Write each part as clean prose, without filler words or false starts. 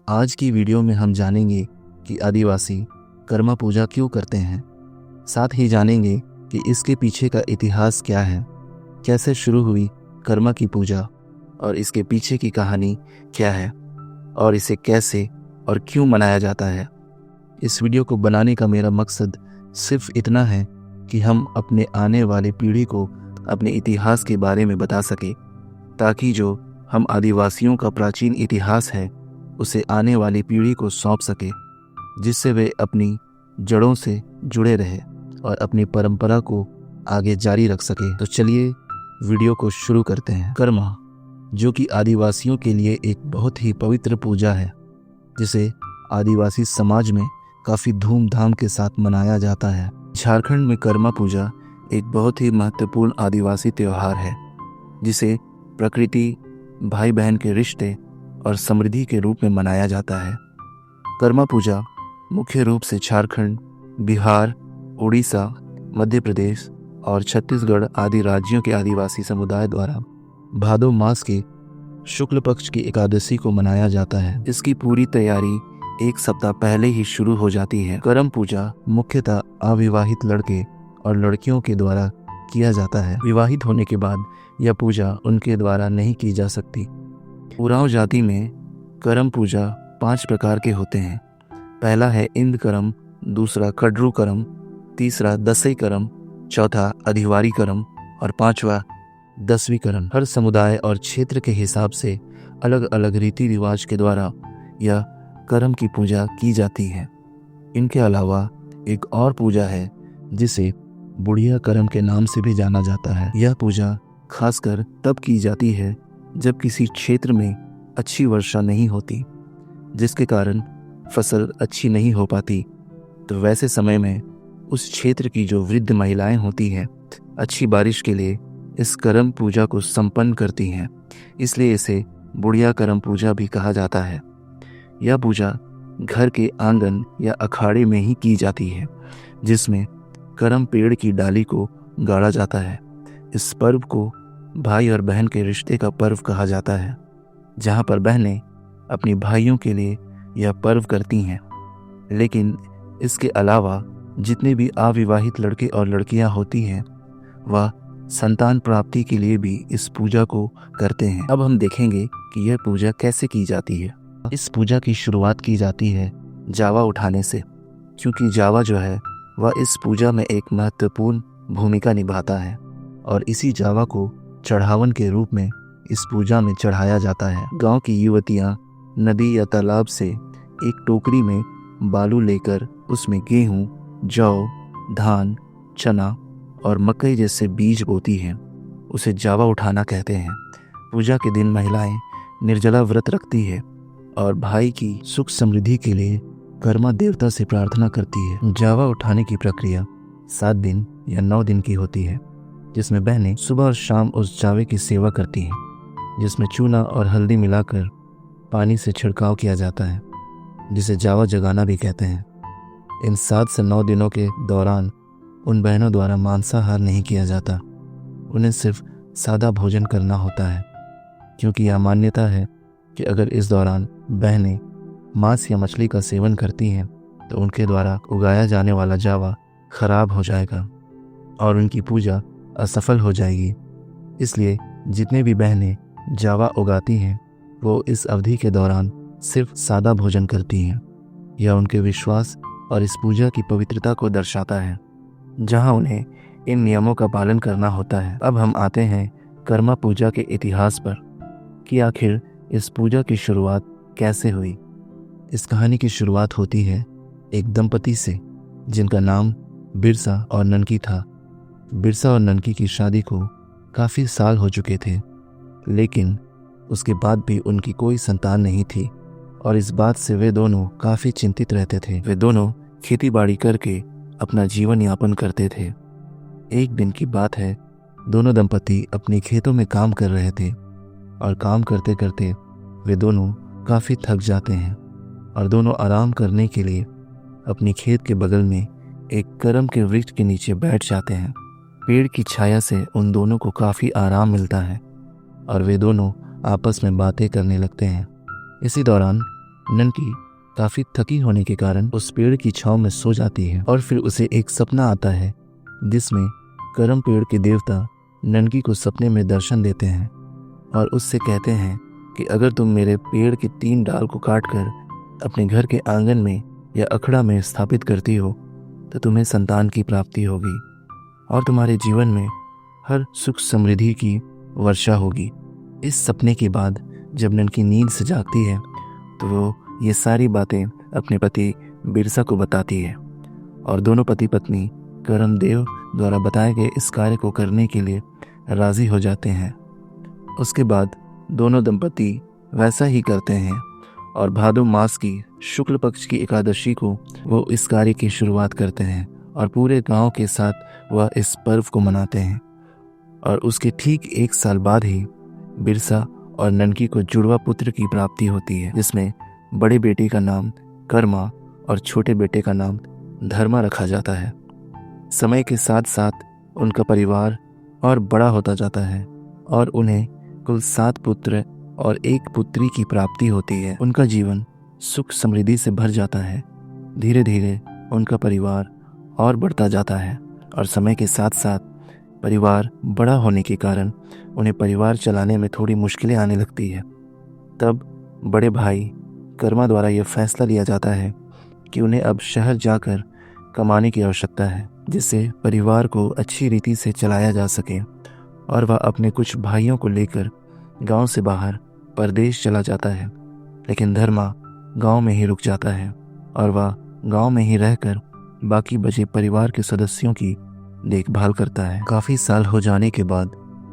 आज की वीडियो में हम जानेंगे कि आदिवासी कर्मा पूजा क्यों करते हैं। साथ ही जानेंगे कि इसके पीछे का इतिहास क्या है, कैसे शुरू हुई कर्मा की पूजा और इसके पीछे की कहानी क्या है और इसे कैसे और क्यों मनाया जाता है। इस वीडियो को बनाने का मेरा मकसद सिर्फ इतना है कि हम अपने आने वाली पीढ़ी को अपने इतिहास के बारे में बता सके, ताकि जो हम आदिवासियों का प्राचीन इतिहास है उसे आने वाली पीढ़ी को सौंप सके, जिससे वे अपनी जड़ों से जुड़े रहे और अपनी परंपरा को आगे जारी रख सके। तो चलिए वीडियो को शुरू करते हैं। कर्मा, जो कि आदिवासियों के लिए एक बहुत ही पवित्र पूजा है, जिसे आदिवासी समाज में काफ़ी धूमधाम के साथ मनाया जाता है। झारखंड में कर्मा पूजा एक बहुत ही महत्वपूर्ण आदिवासी त्यौहार है, जिसे प्रकृति, भाई बहन के रिश्ते और समृद्धि के रूप में मनाया जाता है। कर्मा पूजा मुख्य रूप से झारखंड, बिहार, उड़ीसा, मध्य प्रदेश और छत्तीसगढ़ आदि राज्यों के आदिवासी समुदाय द्वारा भादो मास के शुक्ल पक्ष की एकादशी को मनाया जाता है। इसकी पूरी तैयारी एक सप्ताह पहले ही शुरू हो जाती है। कर्म पूजा मुख्यतः अविवाहित लड़के और लड़कियों के द्वारा किया जाता है। विवाहित होने के बाद यह पूजा उनके द्वारा नहीं की जा सकती। उरांव जाति में कर्म पूजा 5 प्रकार के होते हैं। पहला है इंद कर्म, दूसरा कड्रू कर्म, तीसरा दसई कर्म, चौथा अधिवारी कर्म और पांचवा दसवीं कर्म। हर समुदाय और क्षेत्र के हिसाब से अलग अलग रीति रिवाज के द्वारा यह कर्म की पूजा की जाती है। इनके अलावा एक और पूजा है जिसे बुढ़िया कर्म के नाम से भी जाना जाता है। यह पूजा खासकर तब की जाती है जब किसी क्षेत्र में अच्छी वर्षा नहीं होती, जिसके कारण फसल अच्छी नहीं हो पाती। तो वैसे समय में उस क्षेत्र की जो वृद्ध महिलाएं होती हैं, अच्छी बारिश के लिए इस कर्म पूजा को संपन्न करती हैं। इसलिए इसे बुढ़िया कर्म पूजा भी कहा जाता है। यह पूजा घर के आंगन या अखाड़े में ही की जाती है, जिसमें कर्म पेड़ की डाली को गाड़ा जाता है। इस पर्व को भाई और बहन के रिश्ते का पर्व कहा जाता है, जहाँ पर बहनें अपनी भाइयों के लिए यह पर्व करती हैं। लेकिन इसके अलावा जितने भी अविवाहित लड़के और लड़कियां होती हैं, वह संतान प्राप्ति के लिए भी इस पूजा को करते हैं। अब हम देखेंगे कि यह पूजा कैसे की जाती है। इस पूजा की शुरुआत की जाती है जावा उठाने से, क्योंकि जावा जो है वह इस पूजा में एक महत्वपूर्ण भूमिका निभाता है और इसी जावा को चढ़ावन के रूप में इस पूजा में चढ़ाया जाता है। गांव की युवतियां नदी या तालाब से एक टोकरी में बालू लेकर उसमें गेहूं, जौ, धान, चना और मकई जैसे बीज बोती हैं। उसे जावा उठाना कहते हैं। पूजा के दिन महिलाएं निर्जला व्रत रखती है और भाई की सुख समृद्धि के लिए कर्मा देवता से प्रार्थना करती है। जावा उठाने की प्रक्रिया 7 दिन या 9 दिन की होती है, जिसमें बहनें सुबह और शाम उस जावे की सेवा करती हैं, जिसमें चूना और हल्दी मिलाकर पानी से छिड़काव किया जाता है, जिसे जावा जगाना भी कहते हैं। इन 7 से 9 दिनों के दौरान उन बहनों द्वारा मांसाहार नहीं किया जाता। उन्हें सिर्फ सादा भोजन करना होता है, क्योंकि यह मान्यता है कि अगर इस दौरान बहनें मांस या मछली का सेवन करती हैं तो उनके द्वारा उगाया जाने वाला जावा खराब हो जाएगा और उनकी पूजा असफल हो जाएगी। इसलिए जितने भी बहनें जावा उगाती हैं वो इस अवधि के दौरान सिर्फ सादा भोजन करती हैं। यह उनके विश्वास और इस पूजा की पवित्रता को दर्शाता है, जहां उन्हें इन नियमों का पालन करना होता है। अब हम आते हैं कर्मा पूजा के इतिहास पर कि आखिर इस पूजा की शुरुआत कैसे हुई। इस कहानी की शुरुआत होती है एक दंपति से, जिनका नाम बिरसा और ननकी था। बिरसा और ननकी की शादी को काफ़ी साल हो चुके थे, लेकिन उसके बाद भी उनकी कोई संतान नहीं थी और इस बात से वे दोनों काफ़ी चिंतित रहते थे। वे दोनों खेती बाड़ी करके अपना जीवन यापन करते थे। एक दिन की बात है, दोनों दंपति अपने खेतों में काम कर रहे थे और काम करते करते वे दोनों काफ़ी थक जाते हैं और दोनों आराम करने के लिए अपनी खेत के बगल में एक करम के वृक्ष के नीचे बैठ जाते हैं। पेड़ की छाया से उन दोनों को काफ़ी आराम मिलता है और वे दोनों आपस में बातें करने लगते हैं। इसी दौरान ननकी काफी थकी होने के कारण उस पेड़ की छांव में सो जाती है और फिर उसे एक सपना आता है जिसमें करम पेड़ के देवता ननकी को सपने में दर्शन देते हैं और उससे कहते हैं कि अगर तुम मेरे पेड़ के 3 डाल को काटकर अपने घर के आंगन में या अखड़ा में स्थापित करती हो तो तुम्हें संतान की प्राप्ति होगी और तुम्हारे जीवन में हर सुख समृद्धि की वर्षा होगी। इस सपने के बाद जब ननकी नींद से जागती है तो वो ये सारी बातें अपने पति बिरसा को बताती है और दोनों पति पत्नी करमदेव द्वारा बताए गए इस कार्य को करने के लिए राजी हो जाते हैं। उसके बाद दोनों दंपति वैसा ही करते हैं और भादो मास की शुक्ल पक्ष की एकादशी को वो इस कार्य की शुरुआत करते हैं और पूरे गांव के साथ वह इस पर्व को मनाते हैं। और उसके ठीक 1 साल बाद ही बिरसा और ननकी को जुड़वा पुत्र की प्राप्ति होती है जिसमें बड़े बेटे का नाम कर्मा और छोटे बेटे का नाम धर्मा रखा जाता है। समय के साथ साथ उनका परिवार और बड़ा होता जाता है और उन्हें कुल 7 पुत्र और 1 पुत्री की प्राप्ति होती है। उनका जीवन सुख समृद्धि से भर जाता है। धीरे धीरे उनका परिवार और बढ़ता जाता है और समय के साथ साथ परिवार बड़ा होने के कारण उन्हें परिवार चलाने में थोड़ी मुश्किलें आने लगती है। तब बड़े भाई कर्मा द्वारा यह फैसला लिया जाता है कि उन्हें अब शहर जाकर कमाने की आवश्यकता है जिससे परिवार को अच्छी रीति से चलाया जा सके और वह अपने कुछ भाइयों को लेकर गांव से बाहर परदेश चला जाता है। लेकिन धर्मा गांव में ही रुक जाता है और वह गांव में ही रहकर बाकी बचे परिवार के सदस्यों की देखभाल करता है। काफ़ी साल हो जाने के बाद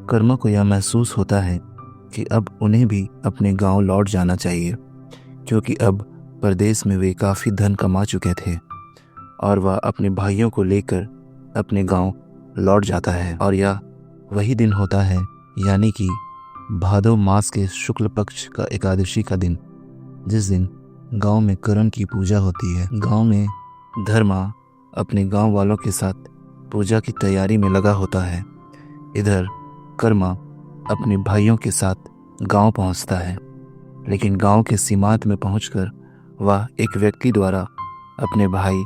कर्मा को यह महसूस होता है कि अब उन्हें भी अपने गांव लौट जाना चाहिए क्योंकि अब परदेश में वे काफ़ी धन कमा चुके थे और वह अपने भाइयों को लेकर अपने गांव लौट जाता है। और यह वही दिन होता है यानी कि भादो मास के शुक्ल पक्ष का एकादशी का दिन जिस दिन गांव में करम की पूजा होती है। गांव में धर्मा अपने गांव वालों के साथ पूजा की तैयारी में लगा होता है। इधर कर्मा अपने भाइयों के साथ गांव पहुंचता है लेकिन गांव के सीमांत में पहुंचकर वह एक व्यक्ति द्वारा अपने भाई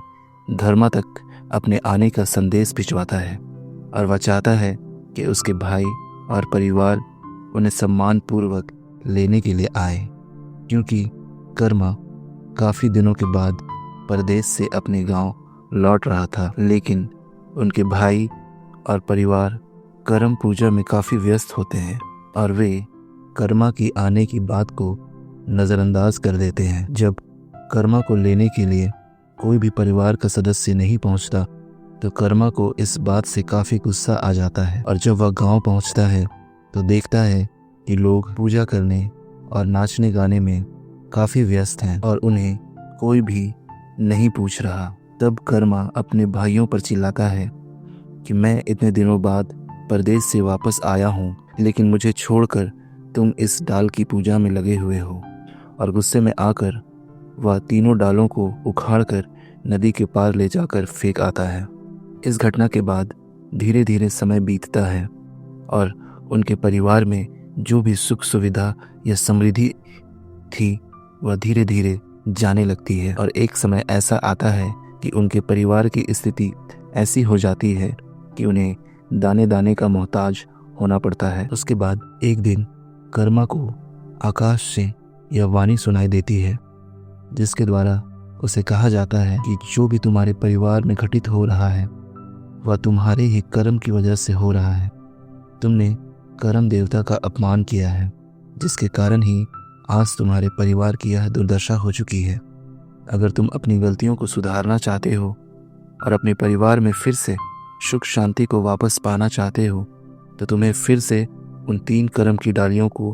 धर्मा तक अपने आने का संदेश भिजवाता है और वह चाहता है कि उसके भाई और परिवार उन्हें सम्मानपूर्वक लेने के लिए आए क्योंकि कर्मा काफ़ी दिनों के बाद परदेश से अपने गांव लौट रहा था। लेकिन उनके भाई और परिवार करम पूजा में काफ़ी व्यस्त होते हैं और वे कर्मा की आने की बात को नज़रअंदाज कर देते हैं। जब कर्मा को लेने के लिए कोई भी परिवार का सदस्य नहीं पहुंचता तो कर्मा को इस बात से काफ़ी गुस्सा आ जाता है और जब वह गांव पहुंचता है तो देखता है कि लोग पूजा करने और नाचने गाने में काफ़ी व्यस्त हैं और उन्हें कोई भी नहीं पूछ रहा। तब कर्मा अपने भाइयों पर चिल्लाता है कि मैं इतने दिनों बाद परदेश से वापस आया हूँ लेकिन मुझे छोड़कर तुम इस डाल की पूजा में लगे हुए हो। और गुस्से में आकर वह तीनों डालों को उखाड़कर नदी के पार ले जाकर फेंक आता है। इस घटना के बाद धीरे धीरे समय बीतता है और उनके परिवार में जो भी सुख सुविधा या समृद्धि थी वह धीरे धीरे जाने लगती है और एक समय ऐसा आता है कि उनके परिवार की स्थिति ऐसी हो जाती है कि उन्हें दाने दाने का मोहताज होना पड़ता है। उसके बाद एक दिन कर्मा को आकाश से यह वाणी सुनाई देती है जिसके द्वारा उसे कहा जाता है कि जो भी तुम्हारे परिवार में घटित हो रहा है वह तुम्हारे ही कर्म की वजह से हो रहा है। तुमने कर्म देवता का अपमान किया है जिसके कारण ही आज तुम्हारे परिवार की यह दुर्दशा हो चुकी है। अगर तुम अपनी गलतियों को सुधारना चाहते हो और अपने परिवार में फिर से सुख शांति को वापस पाना चाहते हो तो तुम्हें फिर से उन 3 कर्म की डालियों को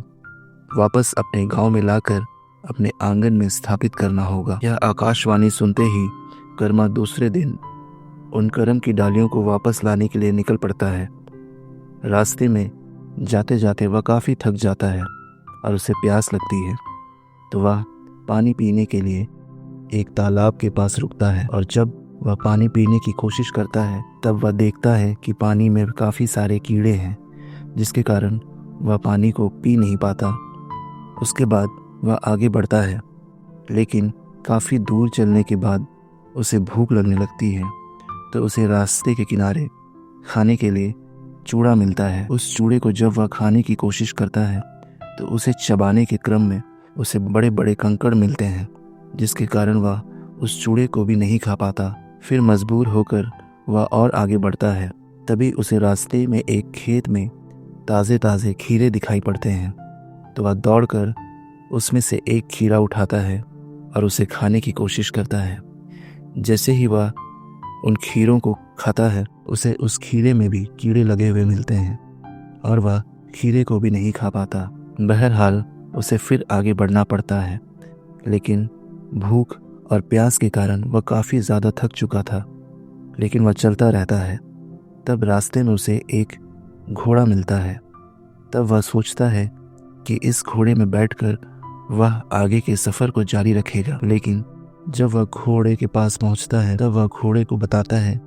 वापस अपने गांव में लाकर अपने आंगन में स्थापित करना होगा। यह आकाशवाणी सुनते ही कर्मा दूसरे दिन उन कर्म की डालियों को वापस लाने के लिए निकल पड़ता है। रास्ते में जाते जाते वह काफ़ी थक जाता है और उसे प्यास लगती है तो वह पानी पीने के लिए एक तालाब के पास रुकता है और जब वह पानी पीने की कोशिश करता है तब वह देखता है कि पानी में काफ़ी सारे कीड़े हैं जिसके कारण वह पानी को पी नहीं पाता। उसके बाद वह आगे बढ़ता है लेकिन काफ़ी दूर चलने के बाद उसे भूख लगने लगती है, तो उसे रास्ते के किनारे खाने के लिए चूड़ा मिलता है। उस चूड़े को जब वह खाने की कोशिश करता है तो उसे चबाने के क्रम में उसे बड़े बड़े कंकड़ मिलते हैं, जिसके कारण वह उस चूड़े को भी नहीं खा पाता। फिर मजबूर होकर वह और आगे बढ़ता है। तभी उसे रास्ते में एक खेत में ताज़े ताज़े खीरे दिखाई पड़ते हैं, तो वह दौड़कर उसमें से एक खीरा उठाता है और उसे खाने की कोशिश करता है। जैसे ही वह उन खीरों को खाता है, उसे उस खीरे में भी कीड़े लगे हुए मिलते हैं और वह खीरे को भी नहीं खा पाता। बहरहाल उसे फिर आगे बढ़ना पड़ता है, लेकिन भूख और प्यास के कारण वह काफ़ी ज़्यादा थक चुका था, लेकिन वह चलता रहता है। तब रास्ते में उसे एक घोड़ा मिलता है। तब वह सोचता है कि इस घोड़े में बैठकर वह आगे के सफ़र को जारी रखेगा। लेकिन जब वह घोड़े के पास पहुंचता है, तब वह घोड़े को बताता है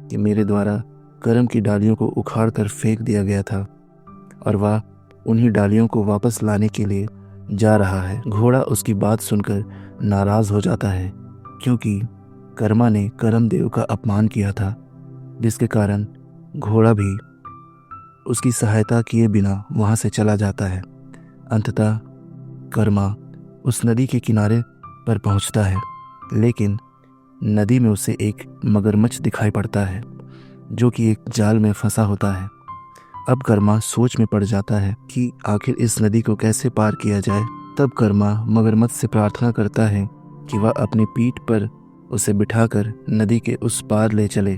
कि मेरे द्वारा करम की डालियों को उखाड़ कर फेंक दिया गया था और वह उन्हीं डालियों को वापस लाने के लिए जा रहा है। घोड़ा उसकी बात सुनकर नाराज़ हो जाता है, क्योंकि कर्मा ने करमदेव का अपमान किया था, जिसके कारण घोड़ा भी उसकी सहायता किए बिना वहाँ से चला जाता है। अंततः कर्मा उस नदी के किनारे पर पहुँचता है, लेकिन नदी में उसे एक मगरमच्छ दिखाई पड़ता है, जो कि एक जाल में फंसा होता है। अब कर्मा सोच में पड़ जाता है कि आखिर इस नदी को कैसे पार किया जाए। तब कर्मा मगरमच्छ से प्रार्थना करता है कि वह अपनी पीठ पर उसे बिठाकर नदी के उस पार ले चले,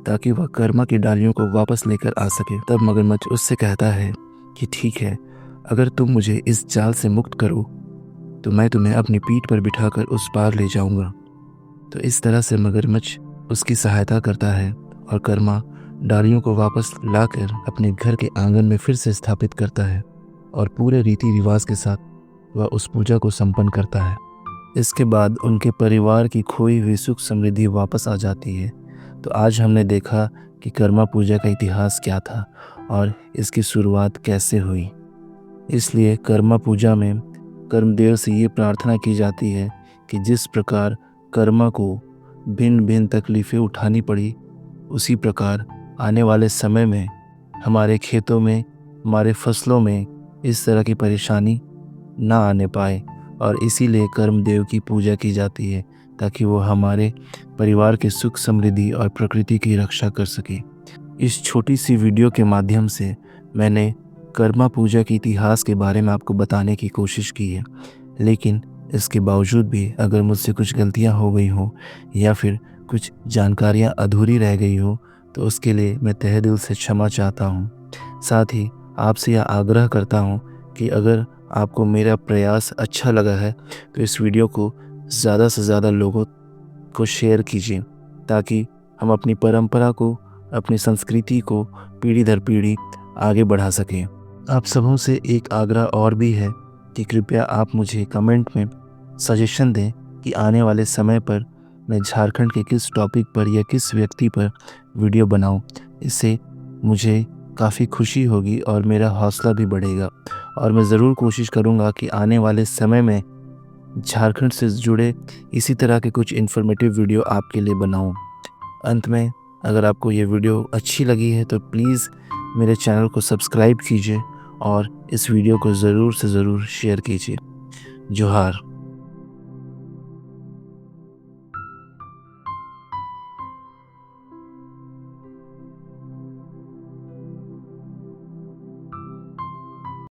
ताकि वह कर्मा की डालियों को वापस लेकर आ सके। तब मगरमच्छ उससे कहता है कि ठीक है, अगर तुम मुझे इस जाल से मुक्त करो तो मैं तुम्हें अपनी पीठ पर बिठाकर उस पार ले जाऊंगा। तो इस तरह से मगरमच्छ उसकी सहायता करता है और कर्मा डालियों को वापस लाकर अपने घर के आंगन में फिर से स्थापित करता है और पूरे रीति रिवाज के साथ वह उस पूजा को संपन्न करता है। इसके बाद उनके परिवार की खोई हुई सुख समृद्धि वापस आ जाती है। तो आज हमने देखा कि कर्मा पूजा का इतिहास क्या था और इसकी शुरुआत कैसे हुई। इसलिए कर्मा पूजा में कर्मदेव से ये प्रार्थना की जाती है कि जिस प्रकार कर्मा को भिन्न भिन्न तकलीफ़ें उठानी पड़ी, उसी प्रकार आने वाले समय में हमारे खेतों में, हमारे फसलों में इस तरह की परेशानी ना आने पाए, और इसीलिए कर्मदेव की पूजा की जाती है, ताकि वो हमारे परिवार के सुख समृद्धि और प्रकृति की रक्षा कर सके। इस छोटी सी वीडियो के माध्यम से मैंने कर्मा पूजा के इतिहास के बारे में आपको बताने की कोशिश की है, लेकिन इसके बावजूद भी अगर मुझसे कुछ गलतियां हो गई हो या फिर कुछ जानकारियां अधूरी रह गई हो, तो उसके लिए मैं तहे दिल से क्षमा चाहता हूं। साथ ही आपसे यह आग्रह करता हूं कि अगर आपको मेरा प्रयास अच्छा लगा है तो इस वीडियो को ज़्यादा से ज़्यादा लोगों को शेयर कीजिए, ताकि हम अपनी परंपरा को, अपनी संस्कृति को पीढ़ी दर पीढ़ी आगे बढ़ा सकें। आप सबों से एक आग्रह और भी है कि कृपया आप मुझे कमेंट में सजेशन दें कि आने वाले समय पर मैं झारखंड के किस टॉपिक पर या किस व्यक्ति पर वीडियो बनाऊं। इससे मुझे काफ़ी खुशी होगी और मेरा हौसला भी बढ़ेगा, और मैं ज़रूर कोशिश करूंगा कि आने वाले समय में झारखंड से जुड़े इसी तरह के कुछ इन्फॉर्मेटिव वीडियो आपके लिए बनाऊं। अंत में, अगर आपको ये वीडियो अच्छी लगी है तो प्लीज़ मेरे चैनल को सब्सक्राइब कीजिए और इस वीडियो को ज़रूर से ज़रूर शेयर कीजिए। जोहार।